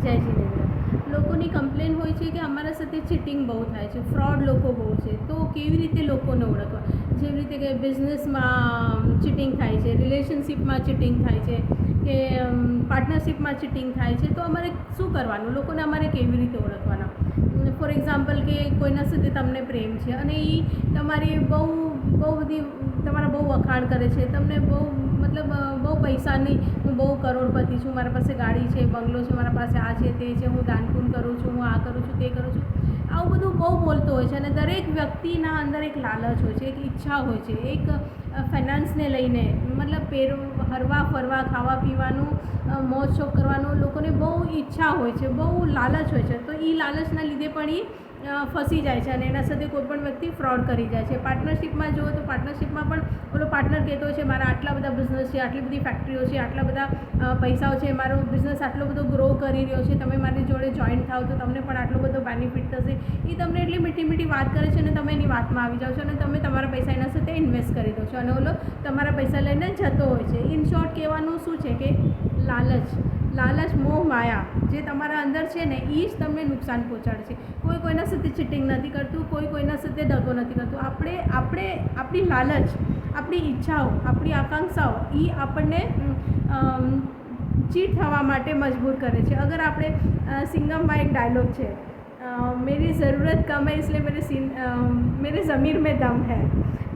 જય જિનેન્દ્ર। લોકોની કમ્પ્લેન હોય છે કે અમારા સાથે ચીટિંગ બહુ થાય છે, ફ્રોડ લોકો બહુ છે। તો કેવી રીતે લોકોને ઓળખવા? જેવી રીતે કે બિઝનેસમાં ચીટિંગ થાય છે, રિલેશનશિપમાં ચીટિંગ થાય છે, કે પાર્ટનરશિપમાં ચીટિંગ થાય છે, તો અમારે શું કરવાનું? લોકોને અમારે કેવી રીતે ઓળખવાના? ફોર એક્ઝામ્પલ કે કોઈના સાથે તમને પ્રેમ છે અને એ તમારી બહુ બધી તમારા બહુ વખાણ કરે છે, તમને બહુ મતલબ બહુ પૈસાની, હું બહુ કરોડપતિ છું, મારા પાસે ગાડી છે, બંગલો છે, મારા પાસે આ છે તે છે, હું દાનપૂન કરું છું, હું આ કરું છું તે કરું છું, આવું બધું બહુ બોલતો હોય છે। અને દરેક વ્યક્તિના અંદર એક લાલચ હોય છે, એક ઈચ્છા હોય છે, એક ફાઇનાન્સને લઈને, મતલબ હરવા ફરવા, ખાવા પીવાનું, મોજ શોખ કરવાનું લોકોને બહુ ઈચ્છા હોય છે, બહુ લાલચ હોય છે। તો એ લાલચના લીધે પણ એ ફસી જાય છે અને એના સાથે કોઈ પણ વ્યક્તિ ફ્રોડ કરી જાય છે। પાર્ટનરશિપમાં જુઓ તો પાર્ટનરશિપમાં પણ ઓલો પાર્ટનર કહેતો હોય છે મારા આટલા બધા બિઝનેસ છે, આટલી બધી ફેક્ટરીઓ છે, આટલા બધા પૈસાઓ છે, મારો બિઝનેસ આટલો બધો ગ્રો કરી રહ્યો છે, તમે મારી જોડે જોઈન થાવ તો તમને પણ આટલો બધો બેનિફિટ થશે। એ તમને એટલી મીઠી મીઠી વાત કરે છે અને તમે એની વાતમાં આવી જાઓ છો અને તમે તમારા પૈસા એના સાથે ઇન્વેસ્ટ કરી દો છો અને ઓલો તમારા પૈસા લઈને જતો હોય છે। ઇન શોર્ટ કહેવાનું શું છે કે લાલચ, મોહ, માયા જે તમારા અંદર છે ને એ જ તમને નુકસાન પહોંચાડે છે। કોઈ કોઈના સાથે ચીટિંગ નથી કરતું, કોઈ કોઈના સાથે દગો નથી કરતું। આપણી લાલચ, આપણી ઈચ્છાઓ, આપણી આકાંક્ષાઓ એ આપણને ચીટ થવા માટે મજબૂર કરે છે। અગર આપણે સિંગમમાં એક ડાયલોગ છે, મેરી ज़रूरत कम है इसलिए मेरे ज़मीर में दम है।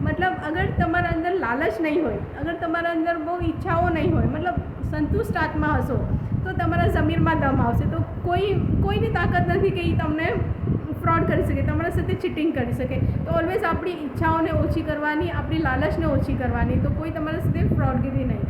मतलब अगर તમારા અંદર લાલચ નહીં હોય, અગર તમારા અંદર બહુ ઈચ્છાઓ નહીં હોય, મતલબ સંતુષ્ટ આત્મા હશો તો તમારા ज़मीરમાં દમ આવશે। તો કોઈની તાકાત નથી કે એ તમને ફ્રોડ કરી શકે, તમારા સાથે ચીટિંગ કરી શકે। તો ઓલવેઝ આપણી ઈચ્છાઓને ઓછી કરવાની, આપણી લાલચને ઓછી કરવાની, તો કોઈ તમારા સાથે ફ્રોડગીરી નહીં